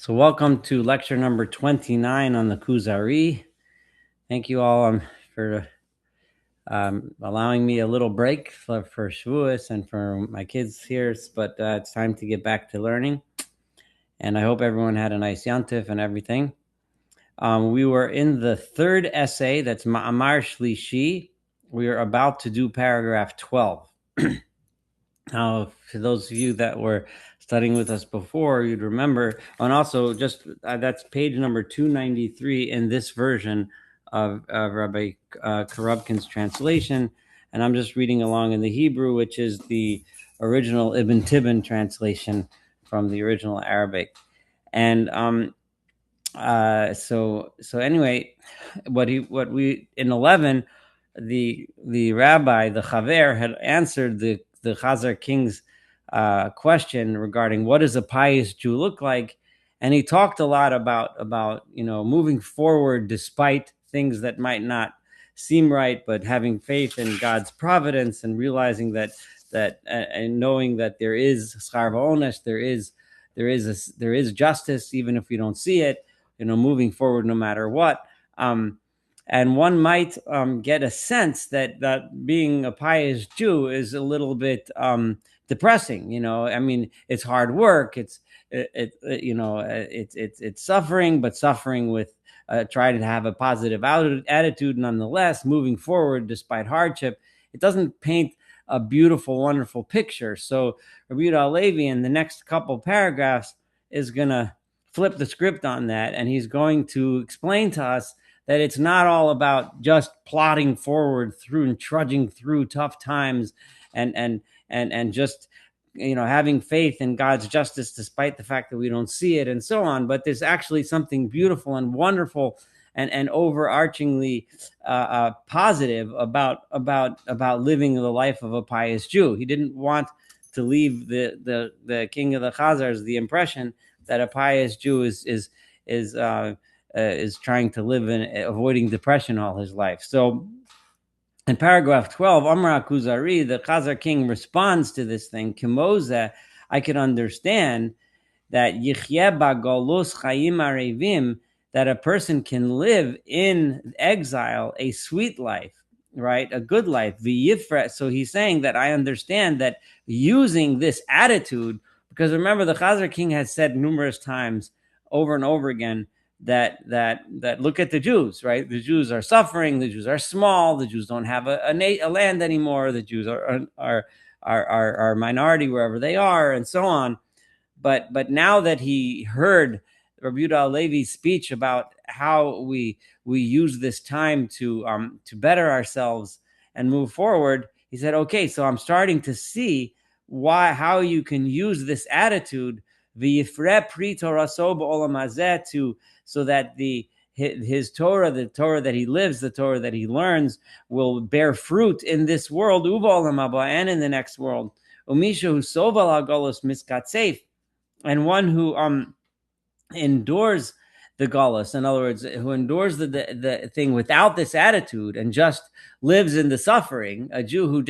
So welcome to lecture number 29 on the Kuzari. Thank you all for allowing me a little break for Shavuos and for my kids here, but it's time to get back to learning. And I hope everyone had a nice Yantif and everything. We were in the third essay, that's Ma'amar Shlishi. We are about to do paragraph 12. Now, for those of you that were studying with us before, you'd remember, and also just that's page number 293 in this version of Rabbi Karabkin's translation. And I'm just reading along in the Hebrew, which is the original Ibn Tibbon translation from the original Arabic. And so anyway, what we in 11, the rabbi, the Chaver, had answered the Chazar King's question regarding what does a pious Jew look like, and he talked a lot about moving forward despite things that might not seem right, but having faith in God's providence and realizing that and knowing that there is schar v'onesh, there is justice even if we don't see it, moving forward no matter what. And one might get a sense that being a pious Jew is a little bit depressing. I mean, it's hard work. It's suffering, but suffering with trying to have a positive attitude nonetheless, moving forward despite hardship. It doesn't paint a beautiful, wonderful picture. So Rabbi Yehuda Halevi in the next couple paragraphs is going to flip the script on that, and he's going to explain to us that it's not all about just plodding forward through and trudging through tough times and just having faith in God's justice despite the fact that we don't see it and so on. But there's actually something beautiful and wonderful and overarchingly positive about living the life of a pious Jew. He didn't want to leave the king of the Chazars the impression that a pious Jew is trying to live in avoiding depression all his life. So in paragraph 12, Amar Kuzari, the Chazar King responds to this thing. Kimoza, I can understand that Yichyeh Bagolus Chayim Arevim, that a person can live in exile a sweet life, right? A good life. V'yifra. So he's saying that I understand that using this attitude, because remember, the Chazar King has said numerous times over and over again that look at the Jews, right? The Jews are suffering. The Jews are small. The Jews don't have a land anymore. The Jews are a minority wherever they are, and so on. But now that he heard Rabbi Yehuda Halevi's speech about how we use this time to better ourselves and move forward, he said, okay, so I'm starting to see how you can use this attitude so that his Torah, the Torah that he lives, the Torah that he learns, will bear fruit in this world and in the next world. And one who endures the galus, in other words, who endures the thing without this attitude and just lives in the suffering, a Jew who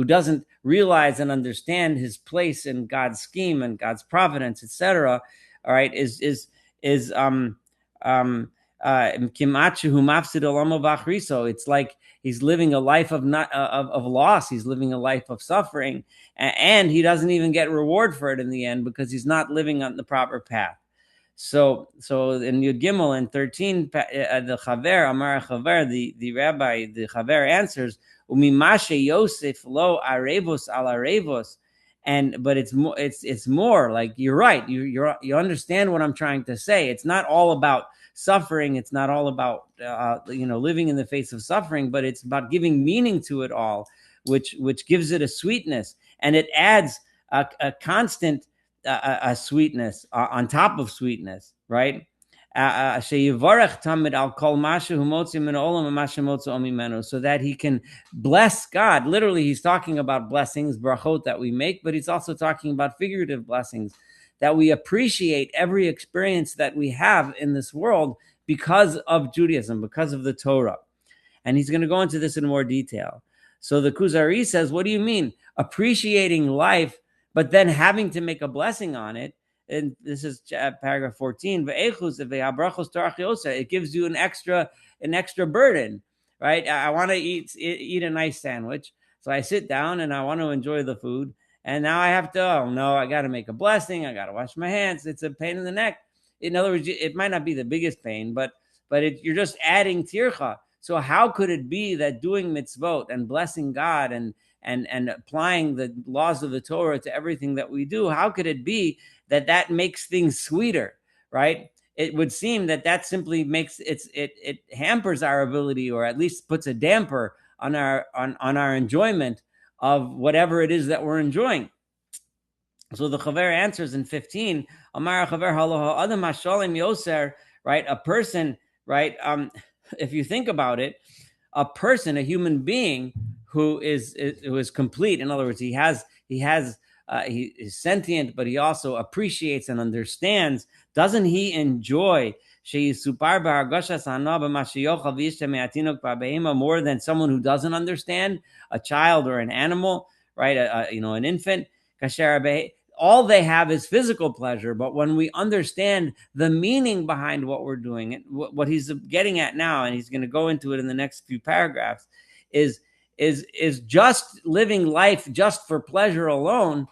doesn't realize and understand his place in God's scheme and God's providence, etc. All right, it's like he's living a life of loss. He's living a life of suffering, and he doesn't even get reward for it in the end because he's not living on the proper path. So in Yud Gimel in 13, the Chaver, Amar Chaver, the rabbi, the Chaver answers, Umimashe Yosef lo arevos al arevos, but it's more like you're right. You understand what I'm trying to say. It's not all about suffering. It's not all about living in the face of suffering, but it's about giving meaning to it all, which gives it a sweetness, and it adds a constant a sweetness on top of sweetness, right? So that he can bless God. Literally, he's talking about blessings, brachot, that we make, but he's also talking about figurative blessings, that we appreciate every experience that we have in this world because of Judaism, because of the Torah. And he's going to go into this in more detail. So the Kuzari says, what do you mean? Appreciating life, but then having to make a blessing on it. and this is paragraph 14. It gives you an extra burden, right? I want to eat a nice sandwich, so I sit down and I want to enjoy the food, and now I have to. Oh no, I got to make a blessing. I got to wash my hands. It's a pain in the neck. In other words, it might not be the biggest pain, but you're just adding tircha. So how could it be that doing mitzvot and blessing God and applying the laws of the Torah to everything that we do, how could it be that makes things sweeter, right? It would seem that simply makes it hampers our ability, or at least puts a damper on our enjoyment of whatever it is that we're enjoying. So the Chaver answers in 15, Amar Chaver halaha adam hashalim yoser, right? A person, right? If you think about it, a person, a human being who is complete. In other words, he is sentient, but he also appreciates and understands. Doesn't he enjoy more than someone who doesn't understand, a child or an animal, right? An infant. All they have is physical pleasure, but when we understand the meaning behind what we're doing, and what he's getting at now, and he's going to go into it in the next few paragraphs, is just living life just for pleasure alone.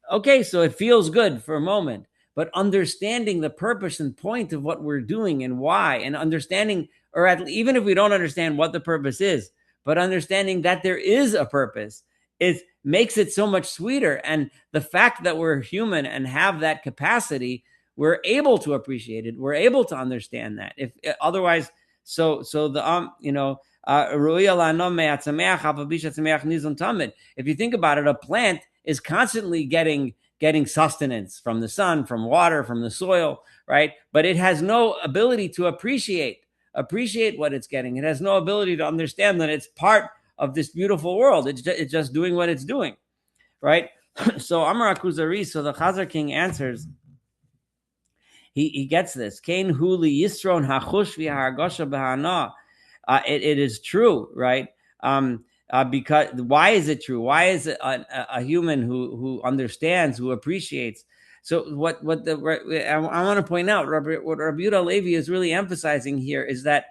Okay, so it feels good for a moment, but understanding the purpose and point of what we're doing and why, and understanding, or even if we don't understand what the purpose is, but understanding that there is a purpose, it makes it so much sweeter. And the fact that we're human and have that capacity, we're able to appreciate it. We're able to understand that. If otherwise, so the if you think about it, a plant is constantly getting sustenance from the sun, from water, from the soil, right? But it has no ability to appreciate what it's getting. It has no ability to understand that it's part of this beautiful world. It's just doing what it's doing, right? So Amar Kuzari, so the Chazar King answers, he gets this. Kain huli yisron hachush v'hargosha b'hana. It is true, right? Because why is it true? Why is it a human who understands, who appreciates? So I want to point out, what Rabbi Yehuda Levi is really emphasizing here is that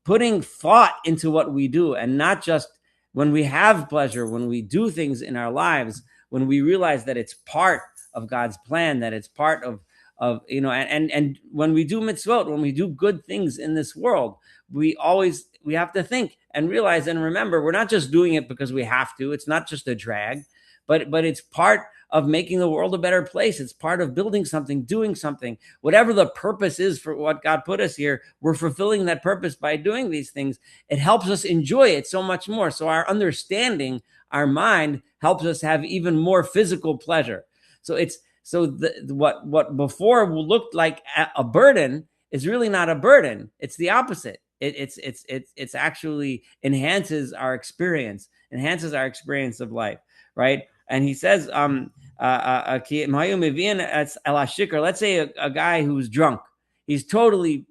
putting thought into what we do, and not just when we have pleasure, when we do things in our lives, when we realize that it's part of God's plan, that it's part of and when we do mitzvot, when we do good things in this world, we have to think and realize and remember, we're not just doing it because we have to. It's not just a drag, but it's part of making the world a better place. It's part of building something, doing something. Whatever the purpose is for what God put us here, we're fulfilling that purpose by doing these things. It helps us enjoy it so much more. So our understanding, our mind helps us have even more physical pleasure. What before looked like a burden is really not a burden. It's the opposite. It's actually enhances our experience of life, right? And he says, let's say a guy who's drunk, he's totally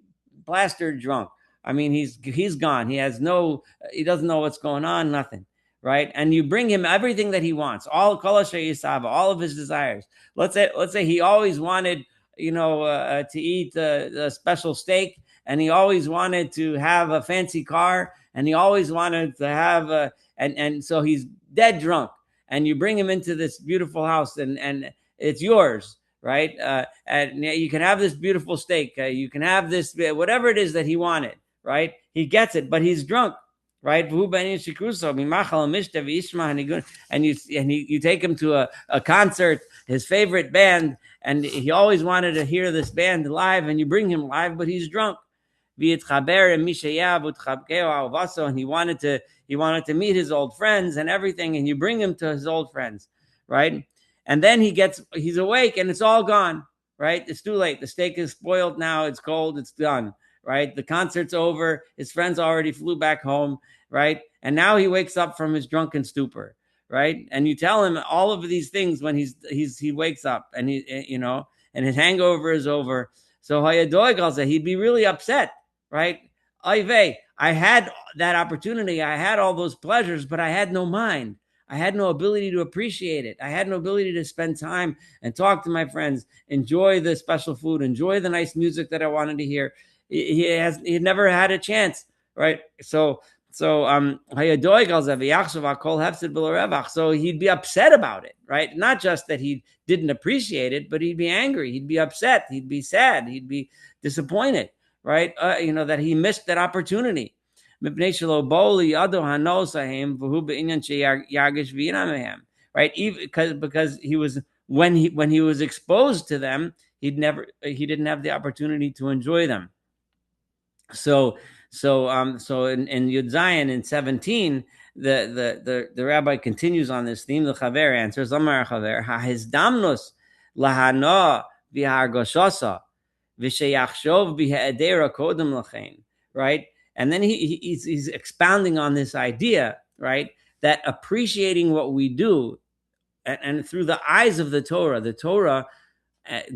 plastered drunk. I mean, he's gone. He doesn't know what's going on, nothing, right? And you bring him everything that he wants, all of his desires. Let's say he always wanted, to eat a special steak, and he always wanted to have a fancy car, and he always wanted to have and so he's dead drunk. And you bring him into this beautiful house, and it's yours, right? And you can have this beautiful steak. You can have this, whatever it is that he wanted, right? He gets it, but he's drunk, right? And you take him to a concert, his favorite band, and he always wanted to hear this band live, and you bring him live, but he's drunk. And he wanted to meet his old friends and everything, and you bring him to his old friends, right? And then he's awake, and it's all gone, right? It's too late. The steak is spoiled now. It's cold. It's done, right? The concert's over. His friends already flew back home, right? And now he wakes up from his drunken stupor, right? And you tell him all of these things when he wakes up, and and his hangover is over. So he'd be really upset, right? I had that opportunity. I had all those pleasures, but I had no mind. I had no ability to appreciate it. I had no ability to spend time and talk to my friends, enjoy the special food, enjoy the nice music that I wanted to hear. He never had a chance, right? So he'd be upset about it, right? Not just that he didn't appreciate it, but he'd be angry, he'd be upset, he'd be sad, he'd be disappointed, right? That he missed that opportunity. Right? Even because when he was exposed to them, he didn't have the opportunity to enjoy them. So in Yud Zayin in 17, the rabbi continues on this theme. The Chaver answers, Amar Chaver, Hahizdamnus lahana v'hargoshosa v'sheyachshov b'ha'edera kodem lachein. Right? And then he's expounding on this idea, right? That appreciating what we do, and through the eyes of the Torah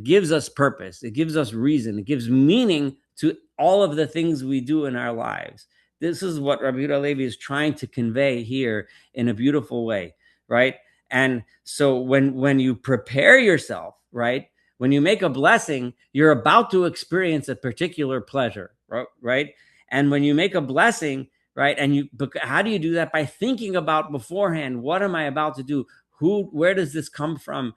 gives us purpose. It gives us reason. It gives meaning to all of the things we do in our lives. This is what Rabbi Yehuda Levi is trying to convey here in a beautiful way, right? And so when you prepare yourself, right, when you make a blessing, you're about to experience a particular pleasure, right? And when you make a blessing, right, how do you do that? By thinking about beforehand, what am I about to do? Where does this come from?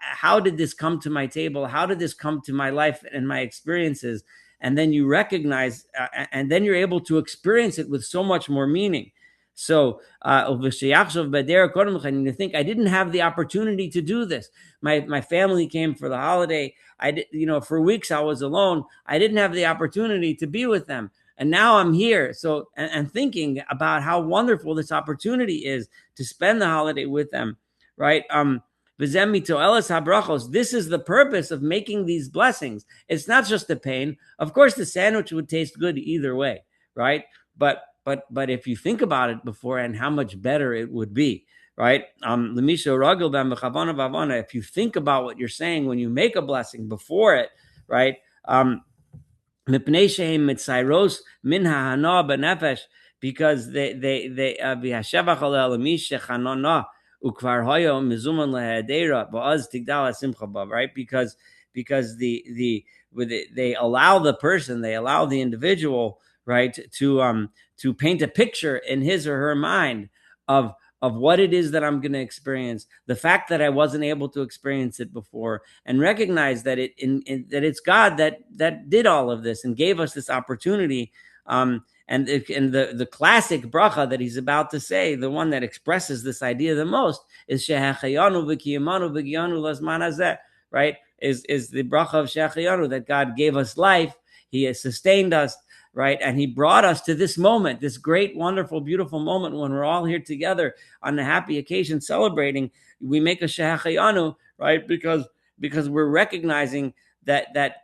How did this come to my table? How did this come to my life and my experiences? And then you recognize, and then you're able to experience it with so much more meaning. So, you think, I didn't have the opportunity to do this. My family came for the holiday. I did, for weeks I was alone. I didn't have the opportunity to be with them. And now I'm here. So, and thinking about how wonderful this opportunity is to spend the holiday with them, right? This is the purpose of making these blessings. It's not just the pain. Of course, the sandwich would taste good either way, right? But if you think about it beforehand, how much better it would be, right? If you think about what you're saying when you make a blessing before it, right? Because right? Because they allow the individual, right, to paint a picture in his or her mind of what it is that I'm going to experience, the fact that I wasn't able to experience it before, and recognize that that it's God that did all of this and gave us this opportunity. And the classic bracha that he's about to say, the one that expresses this idea the most, is Shehachayanu v'kiyamanu v'giyanu lazman hazeh, right? Is the bracha of Shehachayanu, that God gave us life, He has sustained us, right? And He brought us to this moment, this great, wonderful, beautiful moment when we're all here together on a happy occasion celebrating. We make a Shehachayanu, right? Because we're recognizing that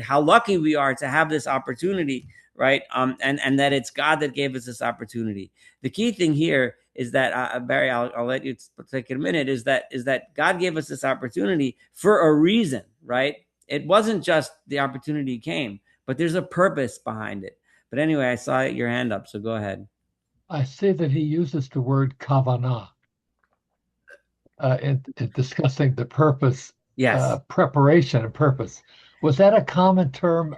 how lucky we are to have this opportunity, right? And that it's God that gave us this opportunity. The key thing here is that Barry, I'll let you take a minute. Is that God gave us this opportunity for a reason, right? It wasn't just the opportunity came, but there's a purpose behind it. But anyway, I saw your hand up, so go ahead. I see that he uses the word kavanah in discussing the purpose, Yes. preparation and purpose. Was that a common term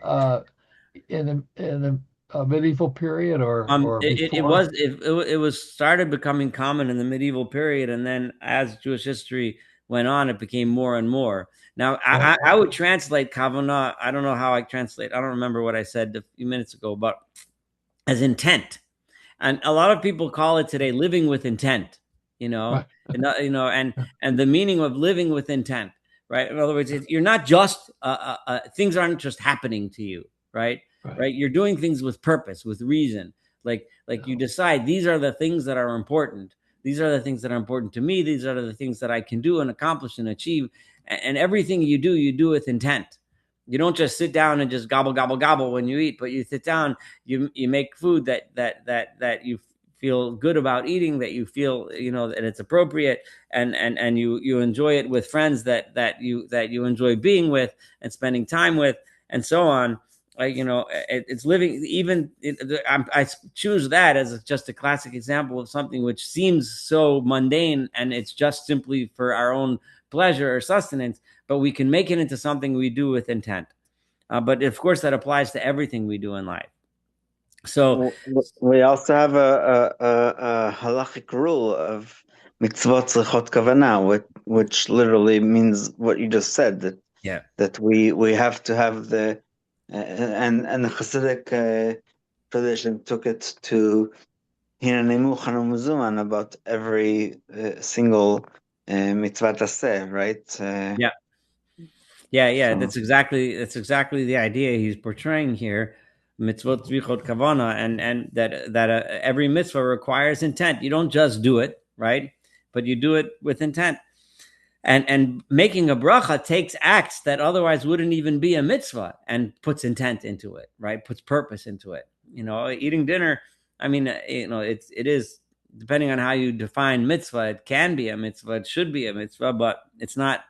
in the medieval period or before? It was started becoming common in the medieval period, and then as Jewish history went on, it became more and more. Now, I would translate kavanah. I don't know how I translate. I don't remember what I said a few minutes ago, but as intent. And a lot of people call it today living with intent, Right. and the meaning of living with intent, right? In other words, you're not just things aren't just happening to you, right? Right? You're doing things with purpose, with reason. Like you decide these are the things that are important. These are the things that are important to me. These are the things that I can do and accomplish and achieve. And everything you do with intent. You don't just sit down and just gobble gobble gobble when you eat, but you sit down, you make food that you feel good about eating, that you feel that it's appropriate, and you enjoy it with friends that you enjoy being with and spending time with, and so on. it's living. Even I choose that as just a classic example of something which seems so mundane, and it's just simply for our own pleasure or sustenance, but we can make it into something we do with intent. But of course, that applies to everything we do in life. So, We also have a halachic rule of mitzvot tzrichot kavana, which literally means what you just said, yeah, that we have to have the and the Hasidic tradition took it to hinanemu chanamuzuman about every single mitzvah taseh, right? yeah, yeah. So That's exactly the idea he's portraying here. Mitzvot tzrichot kavana, and that every mitzvah requires intent. You don't just do it, right? But you do it with intent. And making a bracha takes acts that otherwise wouldn't even be a mitzvah and puts intent into it, right? Puts purpose into it. Eating dinner. I mean, it is, depending on how you define mitzvah. It can be a mitzvah. It should be a mitzvah, but it's not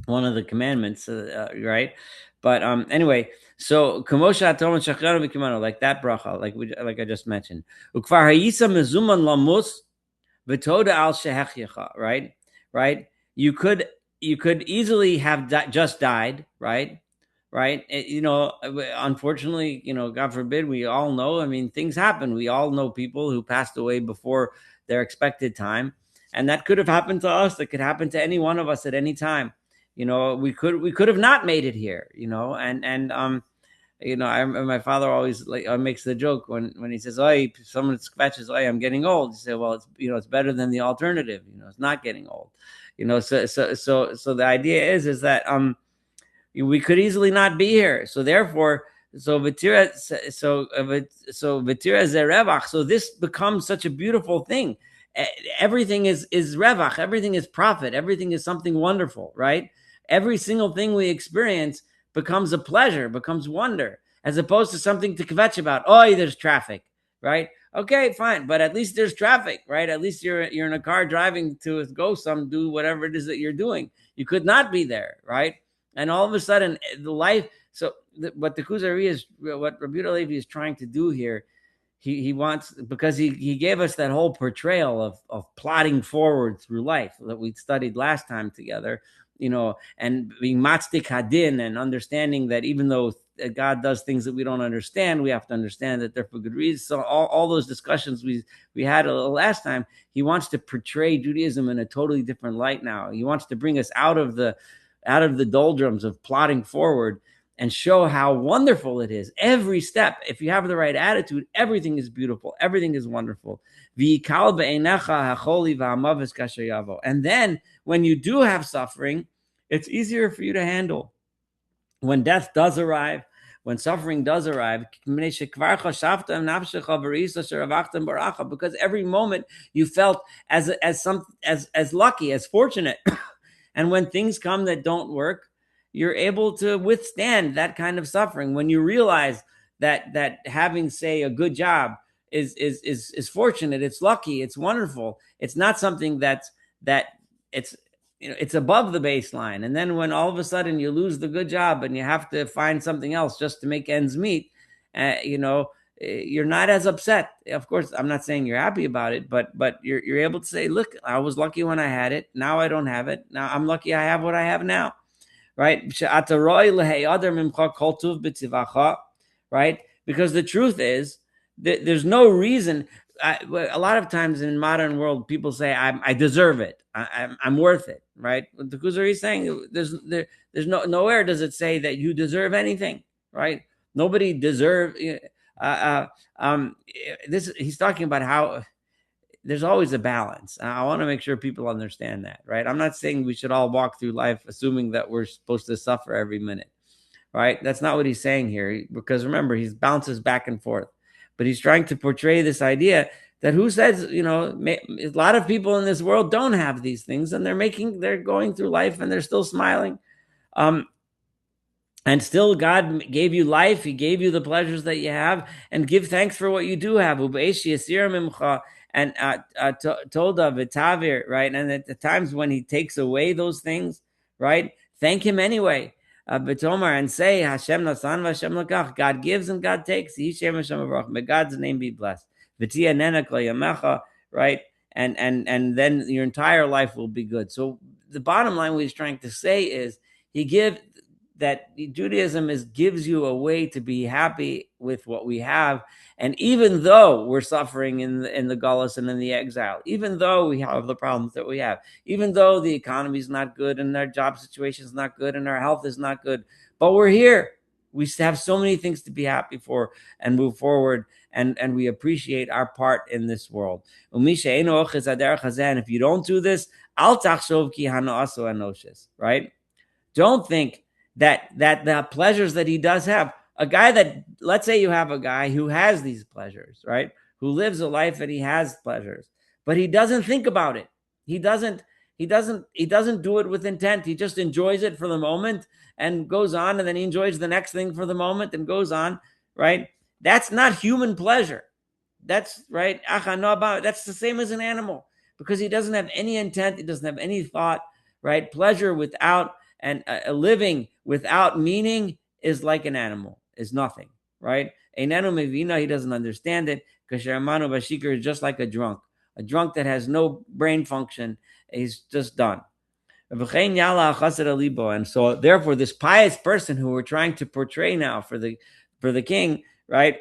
one of the commandments, right? But anyway, so kamosha atom shachranu v'kimano, like that bracha, like I just mentioned. Ukvar hayisa mezuman lamus v'toda al shehechyecha, right? Right? You could easily have just died, right? Right? Unfortunately, God forbid, we all know. I mean, things happen. We all know people who passed away before their expected time, and that could have happened to us. That could happen to any one of us at any time. We could have not made it here. My father always makes the joke when he says, "Oh, someone scratches, oh, I'm getting old." He said, "Well, it's better than the alternative. It's not getting old." So the idea is that we could easily not be here. So therefore, so vitira, so vitira zerevach. So this becomes such a beautiful thing. Everything is revach. Everything is profit. Everything is something wonderful, right? Every single thing we experience becomes a pleasure, becomes wonder, as opposed to something to kvetch about. Oh, there's traffic, right? Okay, fine, but at least there's traffic, right? At least you're in a car driving to do whatever it is that you're doing. You could not be there, right? And all of a sudden, the life. So, what the Kuzari what Rabbi Levi is trying to do here, he wants, because he gave us that whole portrayal of plodding forward through life that we studied last time together, and being matzdik hadin, and understanding that even though God does things that we don't understand, we have to understand that they're for good reasons. So all those discussions we had last time, he wants to portray Judaism in a totally different light now. He wants to bring us out of the doldrums of plodding forward and show how wonderful it is. Every step, if you have the right attitude, everything is beautiful. Everything is wonderful. And then when you do have suffering, it's easier for you to handle. When death does arrive, when suffering does arrive, because every moment you felt as lucky, as fortunate. And when things come that don't work, you're able to withstand that kind of suffering. When you realize that having, say, a good job is fortunate, it's lucky, it's wonderful. It's not something that it's above the baseline. And then when all of a sudden you lose the good job and you have to find something else just to make ends meet, you're not as upset. Of course, I'm not saying you're happy about it, but you're able to say, look, I was lucky when I had it. Now I don't have it. Now I'm lucky I have what I have now. Right? Right? Because the truth is that there's no reason. A lot of times in modern world, people say, I deserve it. I'm worth it. Right? What the Kuzari is saying, there's nowhere does it say that you deserve anything. Right? Nobody deserves. This he's talking about how there's always a balance. I want to make sure people understand that, right? I'm not saying we should all walk through life assuming that we're supposed to suffer every minute, right? That's not what he's saying here, because remember, he bounces back and forth, but he's trying to portray this idea that who says, a lot of people in this world don't have these things, and they're going through life and they're still smiling. And still, God gave you life. He gave you the pleasures that you have, and give thanks for what you do have. And told of Tavir, right? And at the times when He takes away those things, right? Thank Him anyway. B'tomar, and say, Hashem nasan v'Hashem lakach. God gives and God takes. May God's name be blessed. V'tia nena kol yamecha, right? And then your entire life will be good. So the bottom line, what he's trying to say is, that Judaism gives you a way to be happy with what we have, and even though we're suffering in the Gullus and in the exile, even though we have the problems that we have, even though the economy is not good and our job situation is not good and our health is not good, but we're here. We have so many things to be happy for and move forward, and we appreciate our part in this world. And if you don't do this, right? Don't think that the pleasures that he does have, a guy that, let's say you have a guy who has these pleasures, right? Who lives a life that he has pleasures, but he doesn't think about it. He doesn't do it with intent. He just enjoys it for the moment and goes on, and then he enjoys the next thing for the moment and goes on, right? That's not human pleasure. That's right. That's the same as an animal, because he doesn't have any intent. He doesn't have any thought, right? Pleasure without and a living without meaning is like an animal, is nothing, right? Einanu mevina, he doesn't understand it. Kashermanu bashikar is just like a drunk that has no brain function. He's just done. And so therefore, this pious person who we're trying to portray now for the king, right?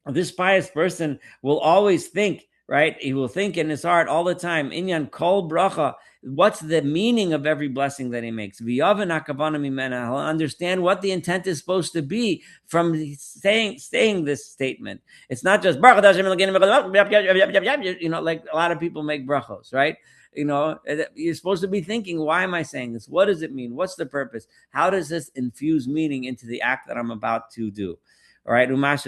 This pious person will always think, right? He will think in his heart all the time, Inyan kol bracha, what's the meaning of every blessing that he makes? He'll understand what the intent is supposed to be from saying this statement. It's not just, like a lot of people make brachos, right? You're supposed to be thinking, why am I saying this? What does it mean? What's the purpose? How does this infuse meaning into the act that I'm about to do? All right, and then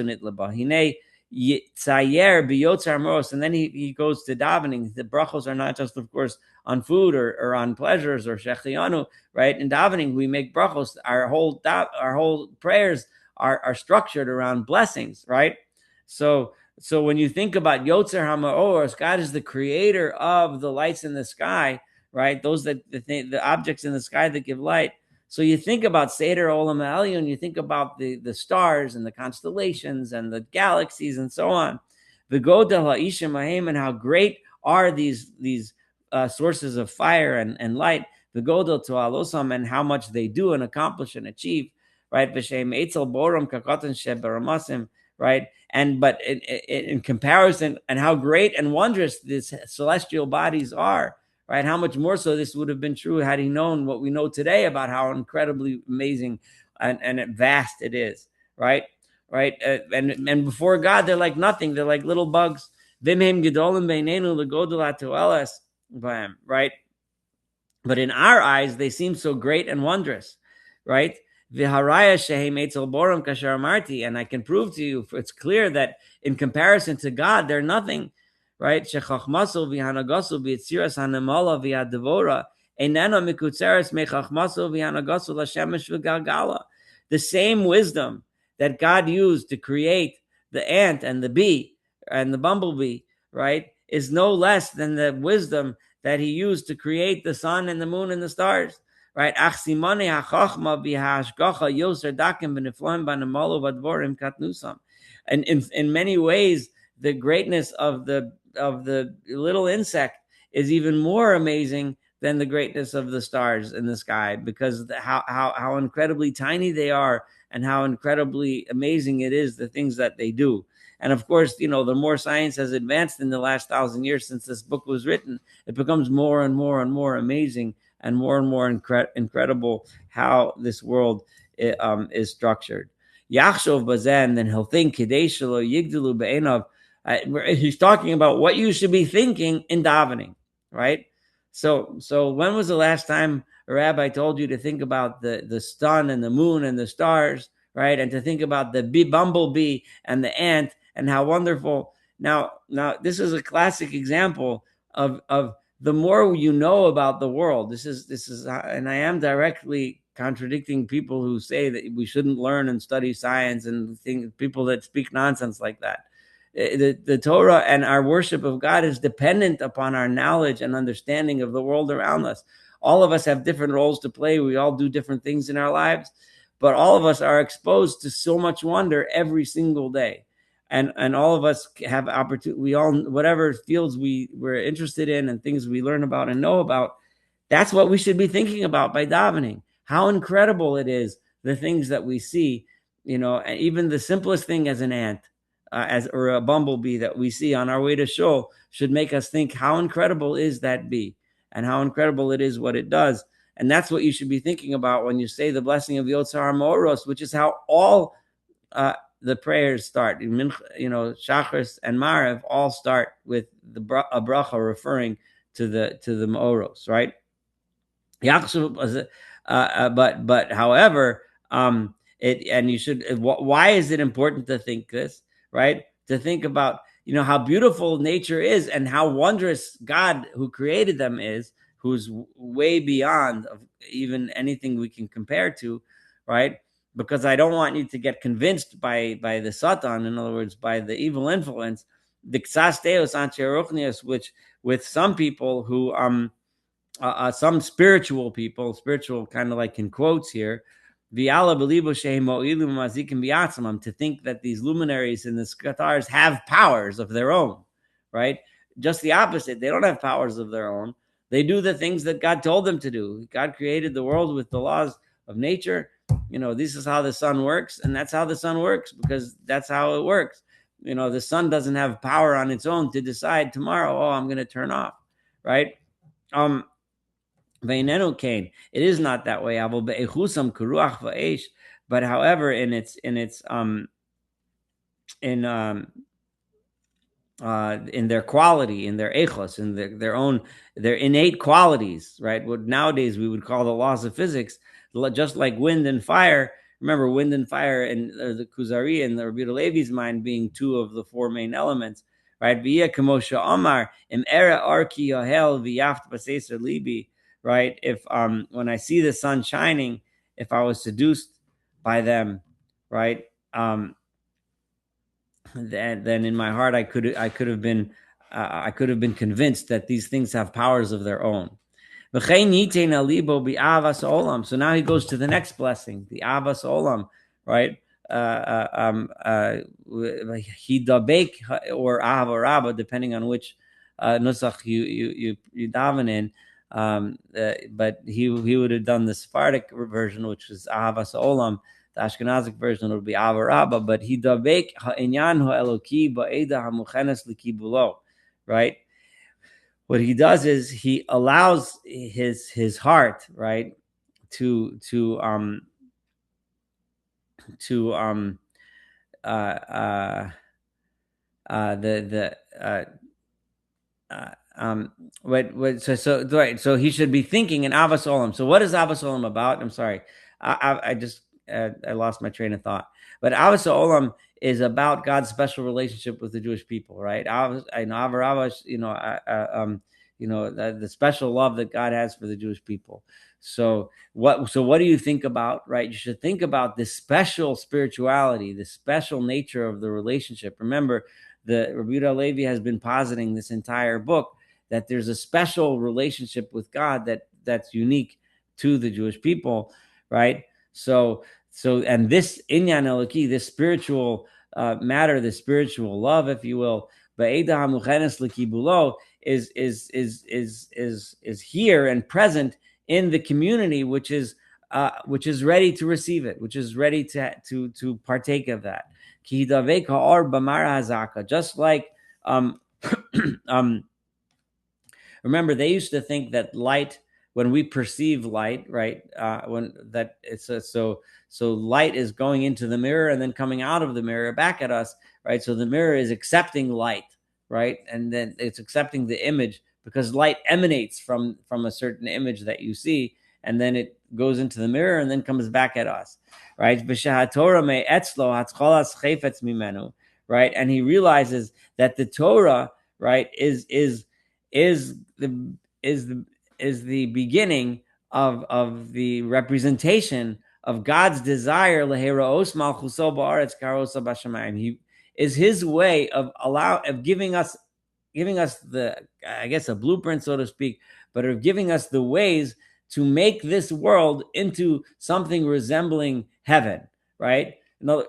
he goes to davening. The brachos are not just, of course, on food or on pleasures or shechianu, right? In davening, we make brachos. Our whole prayers are structured around blessings, right? So when you think about Yotzer HaMa'or, God is the creator of the lights in the sky, right? Those the objects in the sky that give light. So you think about Seder Olam Ha'elyon, you think about the stars and the constellations and the galaxies and so on. V'godel ha'ishim hahem, and how great are these sources of fire and light. V'godel to'alosam, and how much they do and accomplish and achieve. Right? V'shem eitzel boram kakotan sheberamasim. Right? But in comparison, and how great and wondrous these celestial bodies are. Right? How much more so this would have been true had he known what we know today about how incredibly amazing and vast it is. Right? And before God, they're like nothing. They're like little bugs. Right? But in our eyes, they seem so great and wondrous. Right? And I can prove to you, it's clear that in comparison to God, they're nothing. Right? The same wisdom that God used to create the ant and the bee and the bumblebee, right, is no less than the wisdom that he used to create the sun and the moon and the stars. Right? And in many ways, the greatness of the little insect is even more amazing than the greatness of the stars in the sky, because how incredibly tiny they are and how incredibly amazing it is, the things that they do. And of course, the more science has advanced in the last 1,000 years since this book was written, it becomes more and more and more amazing and more incredible how this world is structured. Yachshov bazen, then he'll think, he's talking about what you should be thinking in davening, right? So when was the last time a rabbi told you to think about the sun and the moon and the stars, right? And to think about the bumblebee and the ant and how wonderful. Now this is a classic example of the more you know about the world. This is, and I am directly contradicting people who say that we shouldn't learn and study science, and people that speak nonsense like that. The Torah and our worship of God is dependent upon our knowledge and understanding of the world around us. all of us have different roles to play. We all do different things in our lives, but all of us are exposed to so much wonder every single day. And all of us have opportunity. We all, whatever fields we're interested in and things we learn about and know about, that's what we should be thinking about by davening. How incredible it is, the things that we see, even the simplest thing as an ant, or a bumblebee that we see on our way to shul should make us think, how incredible is that bee, and how incredible it is what it does. And that's what you should be thinking about when you say the blessing of Yotzar HaMoros, which is how all the prayers start. Shachris and Marev all start with a bracha referring to the Moros, right? But however, and you should. Why is it important to think this, right? To think about how beautiful nature is and how wondrous God who created them is, who's way beyond of even anything we can compare to, right? Because I don't want you to get convinced by the Satan, in other words, by the evil influence, the Xasteos Ancherochnius, which with some people who some spiritual people, spiritual kind of like in quotes here, to think that these luminaries and the skatars have powers of their own, right? Just the opposite. They don't have powers of their own. They do the things that God told them to do. God created the world with the laws of nature. This is how the sun works, and that's how the sun works, because that's how it works. The sun doesn't have power on its own to decide tomorrow, I'm going to turn off, right? It is not that way. But however, in their quality, in their echos, in their innate qualities, right? What nowadays we would call the laws of physics, just like wind and fire. Remember, wind and fire and the Kuzari and the Rabbi Levi's mind being two of the four main elements, right? Right? If when I see the sun shining, if I was seduced by them, right? Then in my heart I could have been convinced that these things have powers of their own. So now he goes to the next blessing, the Avas Olam, right? Hidabek or Ahava Rabba, depending on which nusach you daven in. But he would have done the Sephardic version, which is Ahavas Olam. The Ashkenazic version would be Ahava Rabba. But he dabek ha'inyan ha'eloki ba'eda ha'muchenes likibulo, right? What he does is he allows his heart, right, to so he should be thinking in Avas Olam. So what is Avas Olam about? I'm sorry, I lost my train of thought. But Avas Olam is about God's special relationship with the Jewish people, right? The special love that God has for the Jewish people. So what do you think about, right? You should think about this special spirituality, the special nature of the relationship. Remember, the Rabbi Levi has been positing this entire book that there's a special relationship with God that's unique to the Jewish people, right? So and this inyan eloki, this spiritual matter, the spiritual love, if you will, ba'eda hamuchenes likibulo, is here and present in the community, which is ready to receive it, which is ready to partake of that. Just like remember, they used to think that light, when we perceive light, right, when that it's so light is going into the mirror and then coming out of the mirror back at us, right? So the mirror is accepting light, right, and then it's accepting the image, because light emanates from a certain image that you see, and then it goes into the mirror and then comes back at us, right? Right, and he realizes that the Torah, right, is the beginning of the representation of God's desire. He is his way of giving us the, I guess, a blueprint, so to speak, but of giving us the ways to make this world into something resembling heaven, right?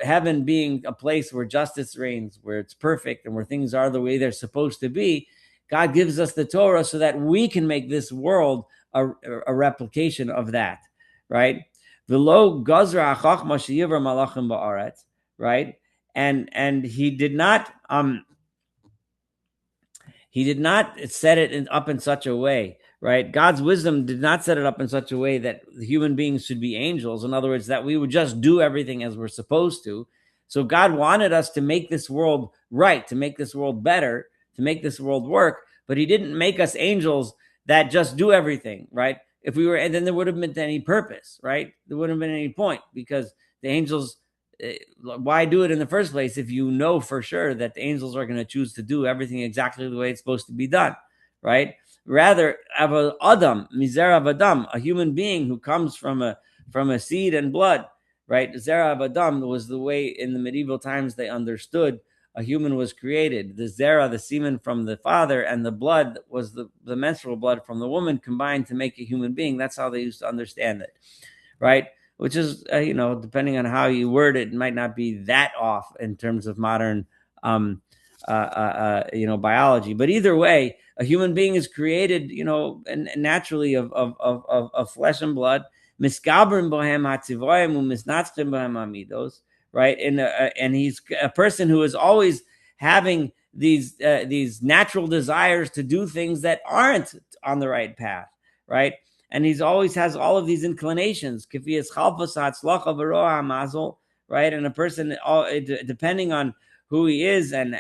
Heaven being a place where justice reigns, where it's perfect, and where things are the way they're supposed to be. God gives us the Torah so that we can make this world a replication of that, right? V'lo gazra chachma sheyiver malachim ba'aretz, right? And he did not set it up in such a way, right? God's wisdom did not set it up in such a way that human beings should be angels. In other words, that we would just do everything as we're supposed to. So God wanted us to make this world right, to make this world better, to make this world work, but he didn't make us angels that just do everything, right? If we were, and then there would have been any purpose, right? There wouldn't have been any point, because the angels, why do it in the first place if you know for sure that the angels are going to choose to do everything exactly the way it's supposed to be done, right? Rather, Adam, Mizera Adam, a human being who comes from a seed and blood, right? Zera Adam was the way in the medieval times they understood a human was created. The zera, the semen from the father, and the blood was the menstrual blood from the woman combined to make a human being. That's how they used to understand it, right? Which is, depending on how you word it, it might not be that off in terms of modern, biology. But either way, a human being is created, and naturally of flesh and blood. Miskabrim bohem hatzivoyim umisnatzchim bohem amidos, right? And he's a person who is always having these natural desires to do things that aren't on the right path, right? And he's always has all of these inclinations, right? And a person, depending on who he is and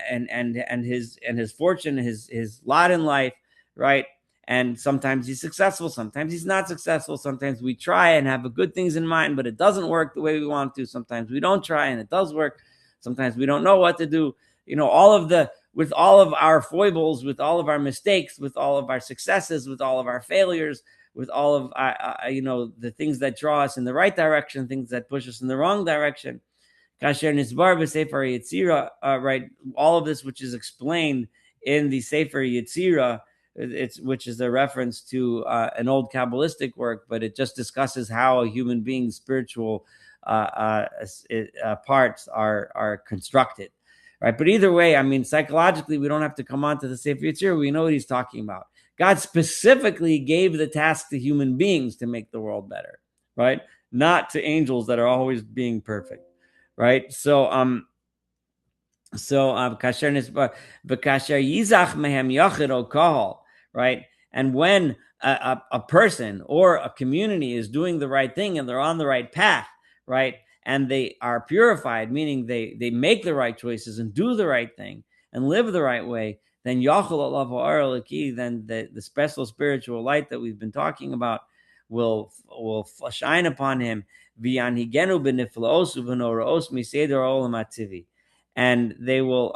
his fortune, his lot in life, right? And sometimes he's successful, sometimes he's not successful. Sometimes we try and have good things in mind, but it doesn't work the way we want to. Sometimes we don't try and it does work. Sometimes we don't know what to do. With all of our foibles, with all of our mistakes, with all of our successes, with all of our failures, with all of the things that draw us in the right direction, things that push us in the wrong direction. Kasher Nisbar b'Sefer Yetzira, right? All of this, which is explained in the Sefer Yetzira, which is a reference to an old Kabbalistic work, but it just discusses how a human being's spiritual parts are constructed, right? But either way, I mean, psychologically, we don't have to come on to the Sefer Yetzira. We know what he's talking about. God specifically gave the task to human beings to make the world better, right? Not to angels that are always being perfect, right? So kasher yizach mehem yachid o kahal, right? And when a person or a community is doing the right thing and they're on the right path, right? And they are purified, meaning they make the right choices and do the right thing and live the right way, then Yachol Alav Ha'ar, then the special spiritual light that we've been talking about will shine upon him. V'yanhigenu b'niflaos u'b'noraos miseder olam atzivi, and they will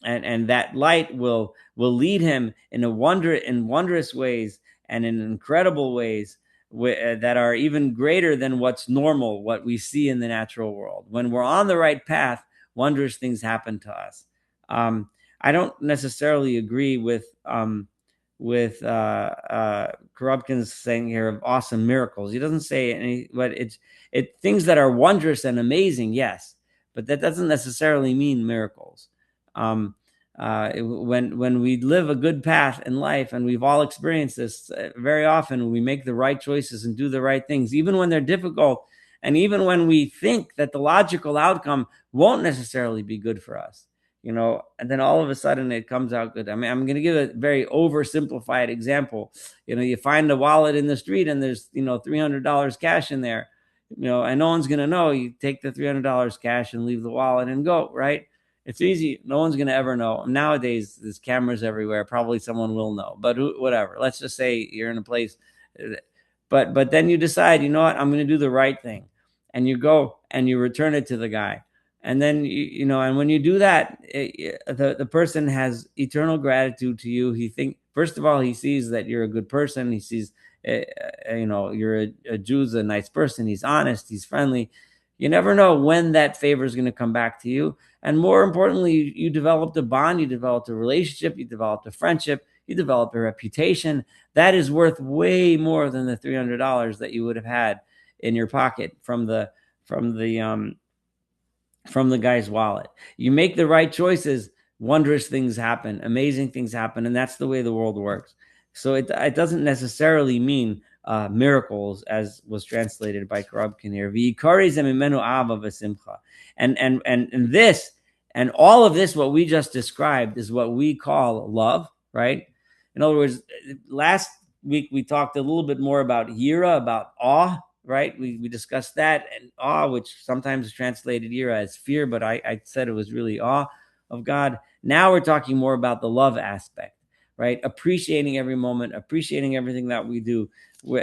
and that light will lead him in wondrous ways and in incredible ways that are even greater than what's normal, what we see in the natural world. When we're on the right path, wondrous things happen to us. I don't necessarily agree with Korobkin's saying here of awesome miracles. He doesn't say any, but it's things that are wondrous and amazing, yes, but that doesn't necessarily mean miracles. When we live a good path in life, and we've all experienced this very often, we make the right choices and do the right things, even when they're difficult, and even when we think that the logical outcome won't necessarily be good for us. And then all of a sudden it comes out good. I mean, I'm going to give a very oversimplified example. You find a wallet in the street and there's, $300 cash in there, and no one's going to know. You take the $300 cash and leave the wallet and go, right? It's easy. No one's going to ever know. Nowadays, there's cameras everywhere. Probably someone will know, but whatever. Let's just say you're in a place, but then you decide, you know what, I'm going to do the right thing. And you go and you return it to the guy. And then, and when you do that, the person has eternal gratitude to you. First of all, he sees that you're a good person. He sees, you're a Jew's a nice person. He's honest. He's friendly. You never know when that favor is going to come back to you. And more importantly, you developed a bond. You developed a relationship. You developed a friendship. You develop a reputation that is worth way more than the $300 that you would have had in your pocket from the guy's wallet. You make the right choices, wondrous things happen, amazing things happen, and that's the way the world works. So it doesn't necessarily mean miracles, as was translated by Karabkin here. And this and all of this, what we just described, is what we call love, right? In other words, last week we talked a little bit more about yira, about awe, right? We discussed that, and awe, which sometimes is translated here as fear, but I said it was really awe of God. Now we're talking more about the love aspect, right? Appreciating every moment, appreciating everything that we do,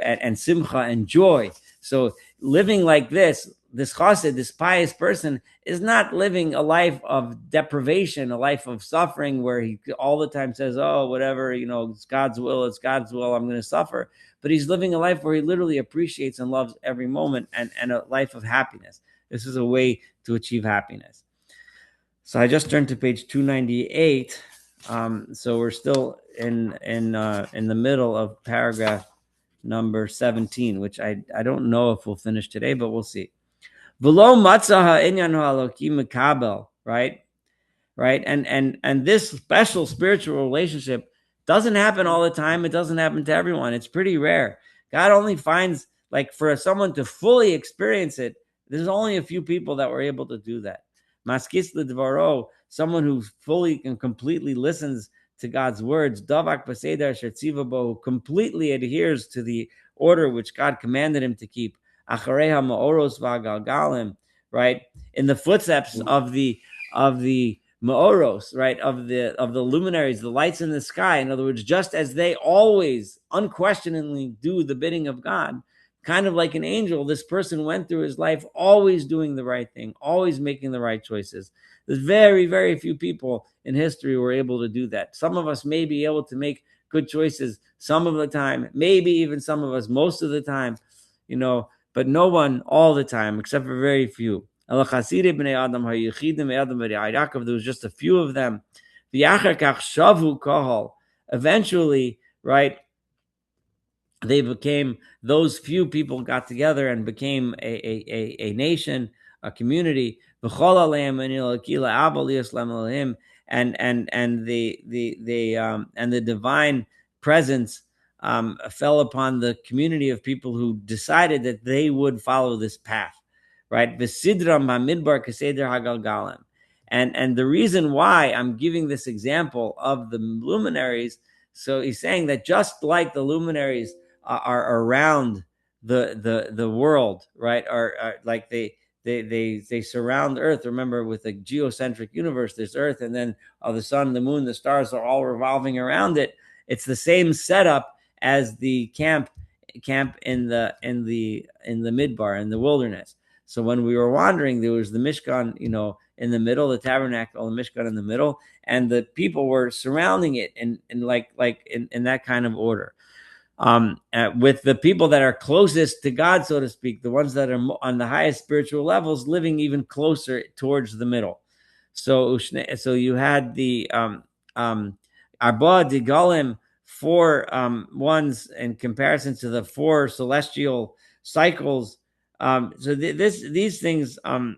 and simcha and joy. So living like this chassid, this pious person, is not living a life of deprivation, a life of suffering, where he all the time says, oh, whatever, it's God's will, I'm going to suffer. But he's living a life where he literally appreciates and loves every moment, and a life of happiness. This is a way to achieve happiness. So I just turned to page 298. So we're still in the middle of paragraph number 17, which I don't know if we'll finish today, but we'll see. V'lo matzah ha'inyan ha'aloki mekabel, right? And this special spiritual relationship doesn't happen all the time. It doesn't happen to everyone. It's pretty rare. God only finds, like, for someone to fully experience it, there's only a few people that were able to do that. Maskis ledvaro, someone who fully and completely listens to God's words, davak b'seder shetziva bo, completely adheres to the order which God commanded him to keep. Acharei ha'ma'oros v'agalgalim, right? In the footsteps of the Ma'oros, right, of the luminaries, the lights in the sky. In other words, just as they always unquestioningly do the bidding of God, kind of like an angel, this person went through his life always doing the right thing, always making the right choices. There's very, very few people in history who were able to do that. Some of us may be able to make good choices some of the time, maybe even some of us most of the time, but no one all the time, except for very few. There was just a few of them. Eventually, right, those few people got together and became a nation, a community. And the divine presence fell upon the community of people who decided that they would follow this path, right? And the reason why I'm giving this example of the luminaries, so he's saying that just like the luminaries are around the world, right? Are like they surround Earth. Remember, with a geocentric universe, there's Earth, and then the sun, the moon, the stars are all revolving around it. It's the same setup as the camp in the midbar, in the wilderness. So when we were wandering, there was the Mishkan, in the middle, the tabernacle, the Mishkan in the middle, and the people were surrounding it in that kind of order. With the people that are closest to God, so to speak, the ones that are on the highest spiritual levels, living even closer towards the middle. So you had the Arba Digalim, four ones in comparison to the four celestial cycles. These things, I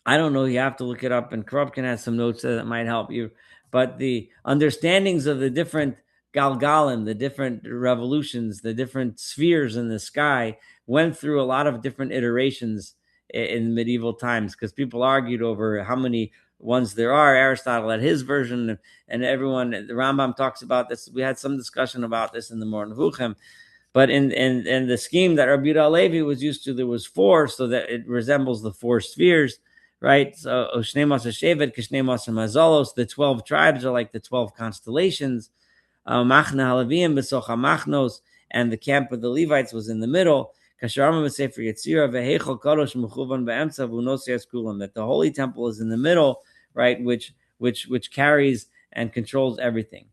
don't know. You have to look it up, and Korobkin has some notes that might help you. But the understandings of the different Galgalim, the different revolutions, the different spheres in the sky, went through a lot of different iterations in medieval times, because people argued over how many ones there are. Aristotle had his version, and everyone, the Rambam talks about this. We had some discussion about this in the Moreh Nevuchim. But in the scheme that Rabbi Yehuda Halevi was used to, there was four, so that it resembles the four spheres, right? So Shnei Shevet, Kishnei Mazalos, the 12 tribes are like the 12 constellations. Machna Halavim, Besocha Machnos, and the camp of the Levites was in the middle. That the holy temple is in the middle, right? Which carries and controls everything.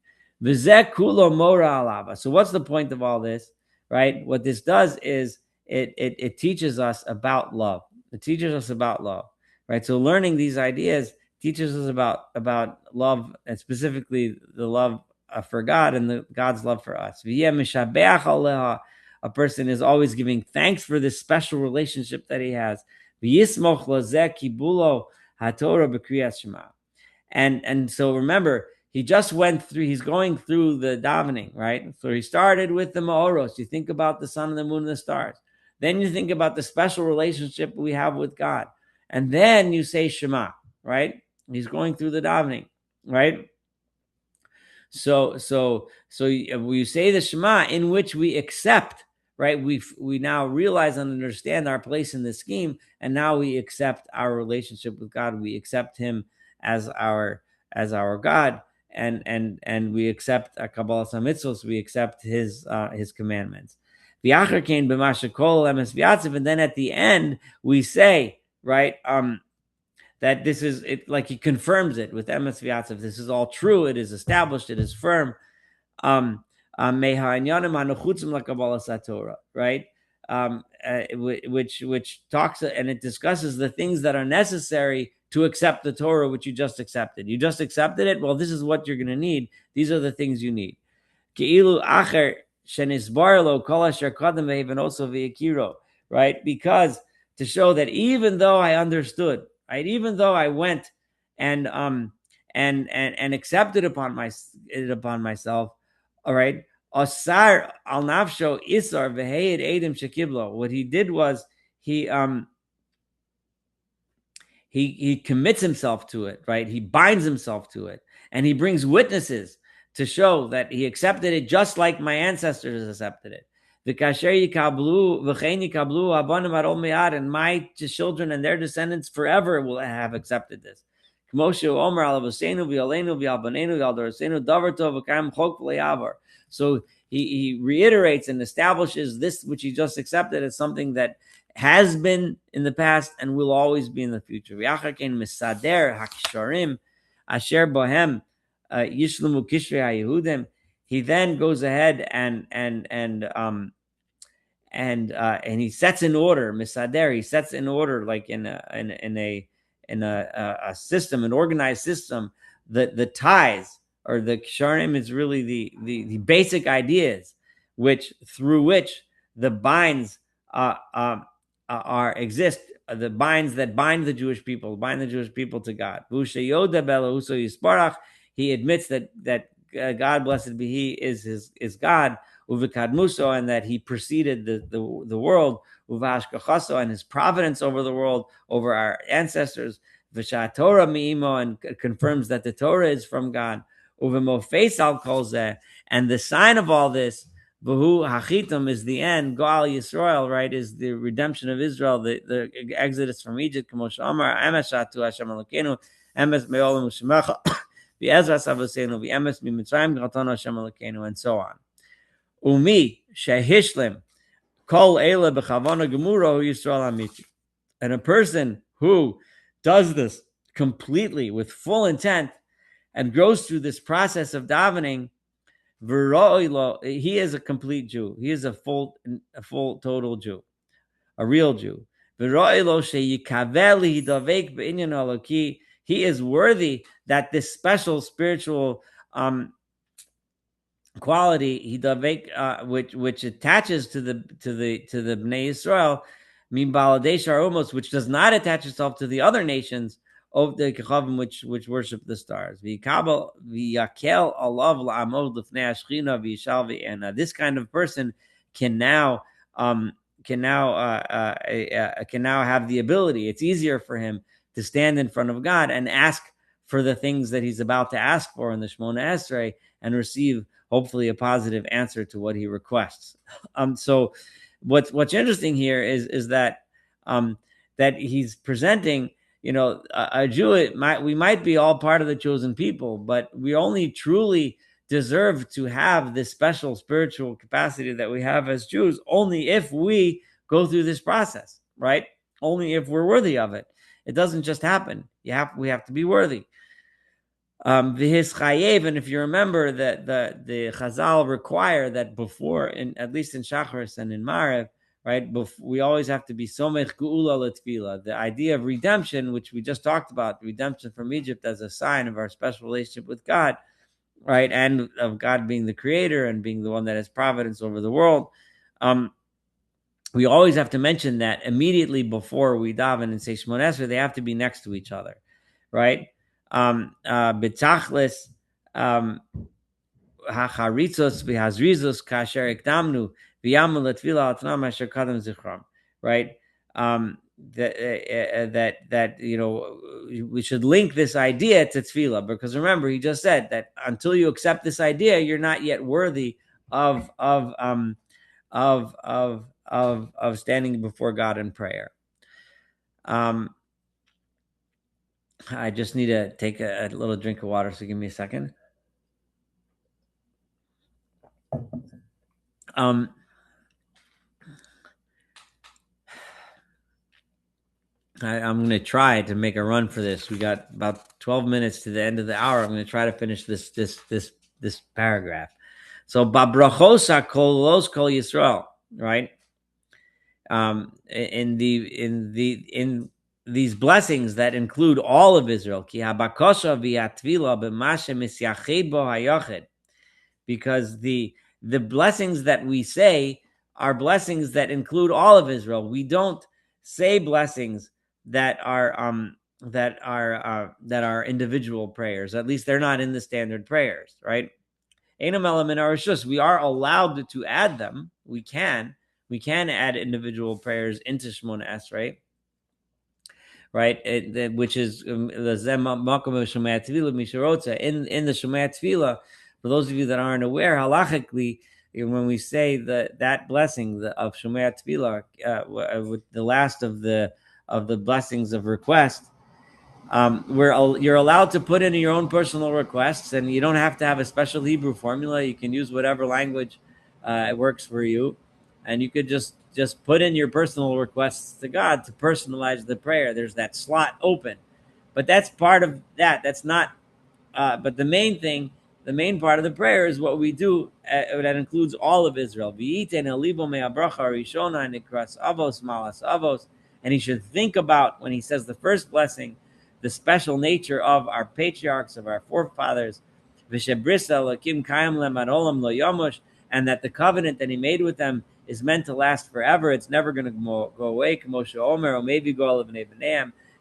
So what's the point of all this, right? What this does is it teaches us about love. It teaches us about love, right? So learning these ideas teaches us about love, and specifically the love for God and God's love for us. A person is always giving thanks for this special relationship that he has. And so remember, he's going through the davening, right? So he started with the Ma'oros. You think about the sun and the moon and the stars. Then you think about the special relationship we have with God. And then you say Shema, right? He's going through the davening, right? So we say the Shema in which we accept, right? We now realize and understand our place in the scheme, and now we accept our relationship with God. We accept Him as our God, and we accept Kabbalah Mitzvos. We accept His commandments. And then at the end we say, right, that this is it, like he confirms it with emes v'yatzav. This is all true. It is established. It is firm. Right? Which talks and it discusses the things that are necessary to accept the Torah, which you just accepted. You just accepted it. Well, this is what you're going to need. These are the things you need. Right? Because to show that even though I understood, right, even though I went and accepted upon myself, all right, asar al nafsho isar v'heyed edim shekiblo. What he did was he commits himself to it, right? He binds himself to it, and he brings witnesses to show that he accepted it just like my ancestors accepted it. And my children and their descendants forever will have accepted this. So he reiterates and establishes this which he just accepted as something that has been in the past and will always be in the future. He then goes ahead and he sets in order misader. He sets in order, like in a system, an organized system, the ties, or the ksharim is really the basic ideas through which the binds exist, the binds that bind the Jewish people to God. He admits that God, blessed be He, is God, uvikadmuso, and that He preceded the world, uvashkachaso, and His providence over the world, over our ancestors, v'shat Torah mi'imo, and confirms that the Torah is from God, uvimofeis al kol zeh, and the sign of all this, v'hu hachitam, is the end, goal Yisrael, right, is the redemption of Israel, the exodus from Egypt, kamo she'amar emes shatu Hashem Elokeinu, emes me'olam u'shemecha, v'ezras avosenu, v'emes mi'mitzrayim g'ratonu Hashem Elokeinu, and so on. Umi shehishlim kol eila b'chavana gemuro Yisrael amiti. And a person who does this completely with full intent and goes through this process of davening, he is a complete Jew. He is a full total Jew, a real Jew. He is worthy that this special spiritual quality which attaches to the Bnei Yisrael, which does not attach itself to the other nations of the Kechavim, which worship the stars. This kind of person can now have the ability. It's easier for him to stand in front of God and ask for the things that he's about to ask for in the Shemona Esrei and receive, hopefully, a positive answer to what he requests. So what's interesting here is that that he's presenting, a Jew. We might be all part of the chosen people, but we only truly deserve to have this special spiritual capacity that we have as Jews only if we go through this process, right? Only if we're worthy of it. It doesn't just happen. We have to be worthy. And if you remember that the Chazal require that before, at least in Shacharis and in Marev, right, we always have to be somech geula letfila. The idea of redemption, which we just talked about, redemption from Egypt as a sign of our special relationship with God, right? And of God being the creator and being the one that has providence over the world. We always have to mention that immediately before we daven and say Shemon Esrei, they have to be next to each other, right? B'tachlis, hacharitzos v'hazrizos kasher ikdamnu v'yamu l'tfila atnam asher kadam zichram, right? That we should link this idea to tefillah, because remember, he just said that until you accept this idea, you're not yet worthy of standing before God in prayer. I just need to take a little drink of water, so give me a second. I'm going to try to make a run for this. We got about 12 minutes to the end of the hour. I'm going to try to finish this paragraph. So, Babrachosa kolos kol Yisrael, right? In these blessings that include all of Israel, ki habakosha v'yatvila b'mashe misyachid bo hayachid, because the blessings that we say are blessings that include all of Israel. We don't say blessings that are individual prayers. At least they're not in the standard prayers, right? Einam elam in our rishus. We are allowed to add them. We can add individual prayers into Shemona Esrei, right? Which is in the Shemaya Tefillah. For those of you that aren't aware, halachically, when we say that blessing of Shemaya Tefillah, with the last of the blessings of request, you're allowed to put in your own personal requests, and you don't have to have a special Hebrew formula. You can use whatever language works for you, and you could just put in your personal requests to God to personalize the prayer. There's that slot open, but that's part of that. That's not. But the main part of the prayer is what we do that includes all of Israel. And he should think about, when he says the first blessing, the special nature of our patriarchs, of our forefathers, and that the covenant that he made with them is meant to last forever. It's never going to go away. Or maybe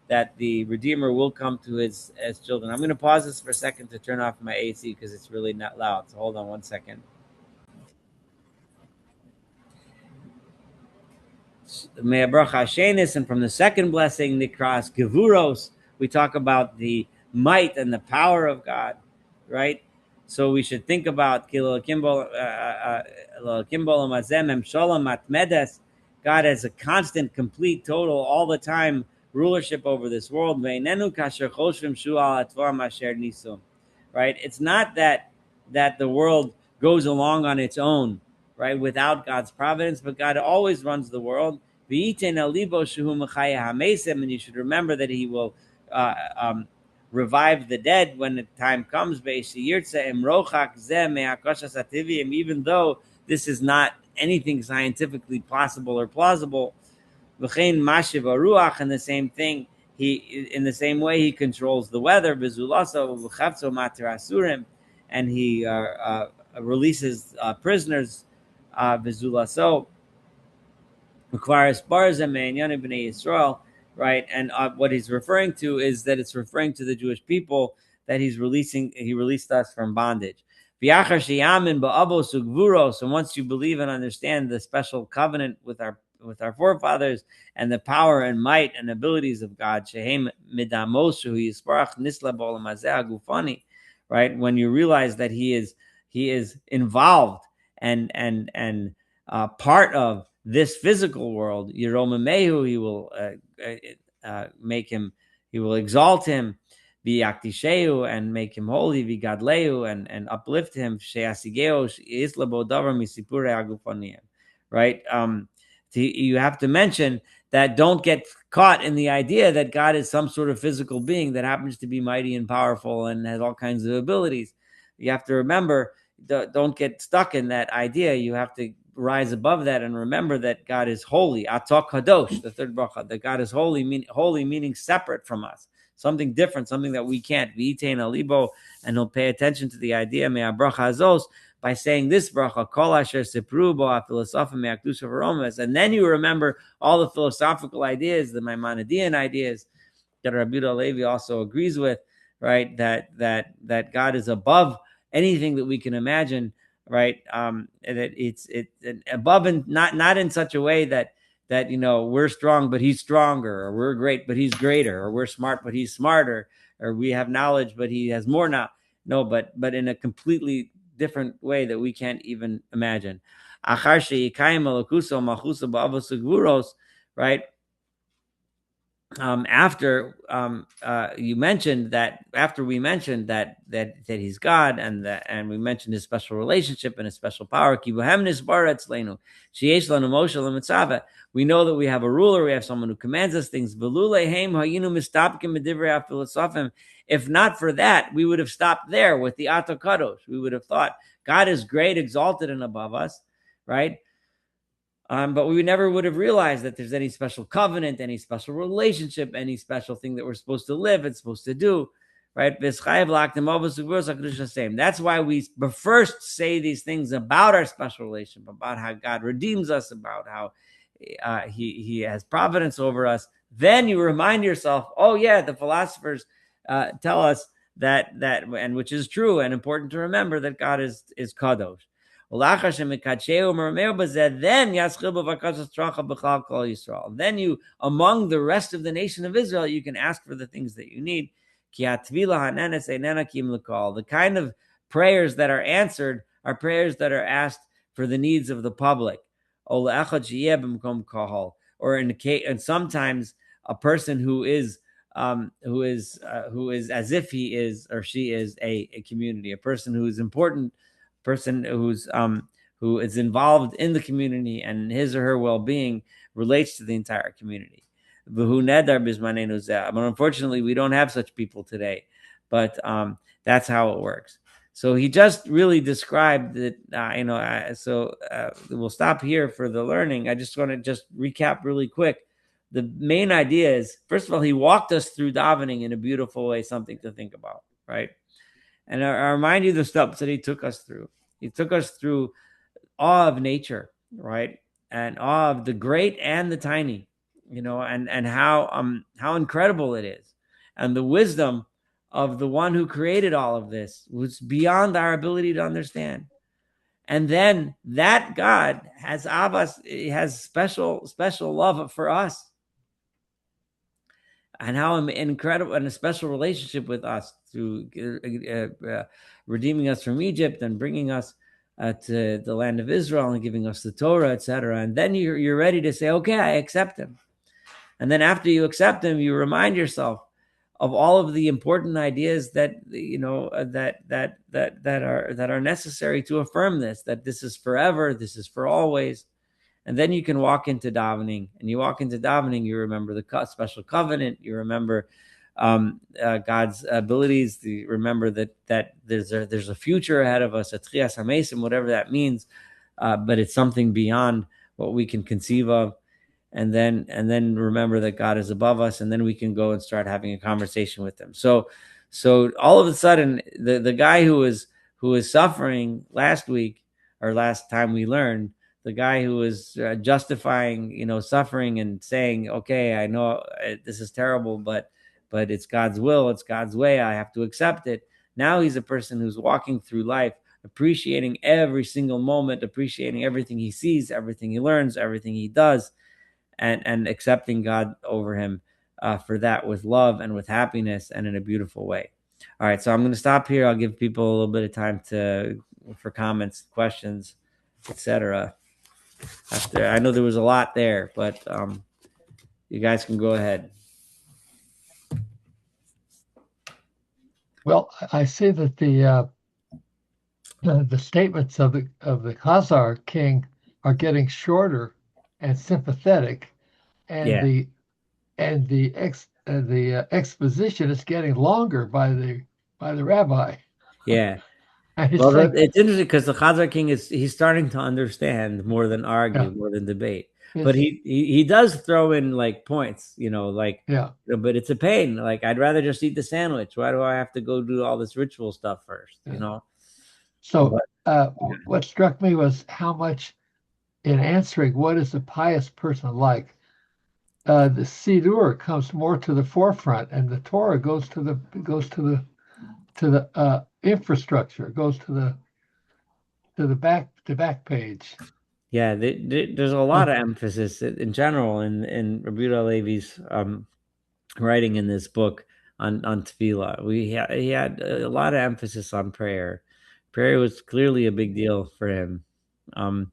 that the Redeemer will come to his children. I'm going to pause this for a second to turn off my AC because it's really not loud. So hold on one second. And from the second blessing, Nikras Gevuros, we talk about the might and the power of God, right? So we should think about God as a constant, complete, total, all the time rulership over this world. Right? It's not that the world goes along on its own, right, without God's providence, but God always runs the world. And you should remember that he will revive the dead when the time comes, even though this is not anything scientifically possible or plausible. In the same thing, in the same way, he controls the weather, and he releases prisoners, right? And what he's referring to is that it's referring to the Jewish people that he released us from bondage. And once you believe and understand the special covenant with our forefathers and the power and might and abilities of God, right? When you realize that he is involved and part of this physical world, Yeromemehu, he will make him, he will exalt him, Yaktishehu, and make him holy, Vigadlehu, and uplift him, right? You have to mention that. Don't get caught in the idea that God is some sort of physical being that happens to be mighty and powerful and has all kinds of abilities. You have to remember, don't get stuck in that idea. You have to rise above that and remember that God is holy. Atok Kadosh, the third bracha, that God is holy, holy meaning separate from us, something different, something that we can't. V'itein alibo, and he'll pay attention to the idea me'abracha azos by saying this bracha, kol asher sipru bo ha'filosofim me'akdusha v'romes, and then you remember all the philosophical ideas, the Maimonidean ideas that Rabbi Yehuda Halevi also agrees with, right? That God is above anything that we can imagine, right? That it's above, and not in such a way that we're strong but he's stronger, or we're great but he's greater, or we're smart but he's smarter, or we have knowledge but he has more now. No, but in a completely different way that we can't even imagine. Right? After you mentioned that, after we mentioned that he's God, and we mentioned his special relationship and his special power, we know that we have a ruler, we have someone who commands us things. If not for that, we would have stopped there with the Ato Kadosh. We would have thought God is great, exalted, and above us, right? But we never would have realized that there's any special covenant, any special relationship, any special thing that we're supposed to live and supposed to do, right? That's why we first say these things about our special relationship, about how God redeems us, about how he has providence over us. Then you remind yourself, oh yeah, the philosophers tell us that, and which is true and important to remember, that God is kadosh. Then you, among the rest of the nation of Israel, you can ask for the things that you need. The kind of prayers that are answered are prayers that are asked for the needs of the public. Or and sometimes a person who is as if he is or she is a community, a person who is important, person who is involved in the community, and his or her well-being relates to the entire community. But unfortunately, we don't have such people today. But that's how it works. So he just really described that. We'll stop here for the learning. I just want to just recap really quick. The main idea is, first of all, he walked us through davening in a beautiful way, something to think about, right? And I remind you the steps that he took us through. He took us through awe of nature, right? And awe of the great and the tiny, and how incredible it is. And the wisdom of the one who created all of this was beyond our ability to understand. And then that God has special love for us. And how incredible, and a special relationship with us through redeeming us from Egypt and bringing us to the land of Israel and giving us the Torah, etc. And then you're ready to say, okay, I accept him. And then after you accept him, you remind yourself of all of the important ideas that that are necessary to affirm this, that this is forever, this is for always. And then you can walk into davening, and you walk into davening, you remember the special covenant, you remember God's abilities, you remember that there's a future ahead of us, a tchias hamesim, whatever that means, but it's something beyond what we can conceive of. And then remember that God is above us, and then we can go and start having a conversation with him. So all of a sudden, the guy who was suffering last week, or last time we learned, the guy who was justifying, suffering and saying, okay, I know this is terrible, but it's God's will, it's God's way, I have to accept it. Now he's a person who's walking through life, appreciating every single moment, appreciating everything he sees, everything he learns, everything he does, and accepting God over him for that, with love and with happiness and in a beautiful way. All right, so I'm going to stop here. I'll give people a little bit of time for comments, questions, etc. I know there was a lot there, but you guys can go ahead. Well, I see that the statements of the Khazar king are getting shorter and sympathetic, and the exposition is getting longer by the rabbi. Yeah. Well, it's interesting because the Khazar king he's starting to understand more than argue, more than debate. But he does throw in like points, like yeah. but it's a pain. Like I'd rather just eat the sandwich. Why do I have to go do all this ritual stuff first? Yeah. So But what struck me was how much in answering what is a pious person like, the Siddur comes more to the forefront, and the Torah goes to the infrastructure, goes to the back page. yeah, there's a lot of emphasis in general in Rabbi Yehuda Levi's writing in this book on tefillah. He had a lot of emphasis on prayer. Prayer was clearly a big deal for him, and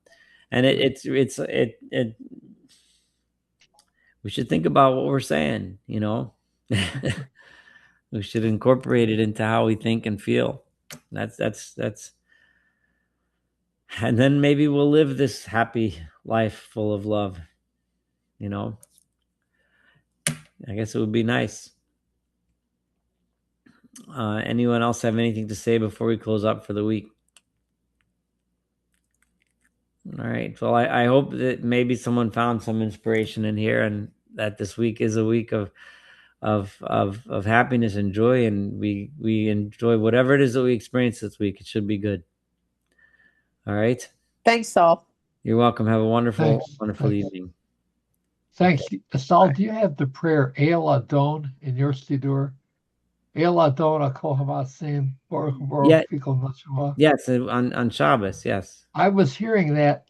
we should think about what we're saying. We should incorporate it into how we think and feel. That's and then maybe we'll live this happy life full of love. I guess it would be nice. Anyone else have anything to say before we close up for the week? All right. Well, I hope that maybe someone found some inspiration in here, and that this week is a week of happiness and joy, and we enjoy whatever it is that we experience this week. It should be good. All right. Thanks, Saul. You're welcome. Have a wonderful, Thanks. wonderful evening. Thanks. Saul, do you have the prayer El Adon in your Siddur? El Adon Akol Hamasim Baruch Yeah. Fikol Nashama. Yes, on Shabbos. Yes. I was hearing that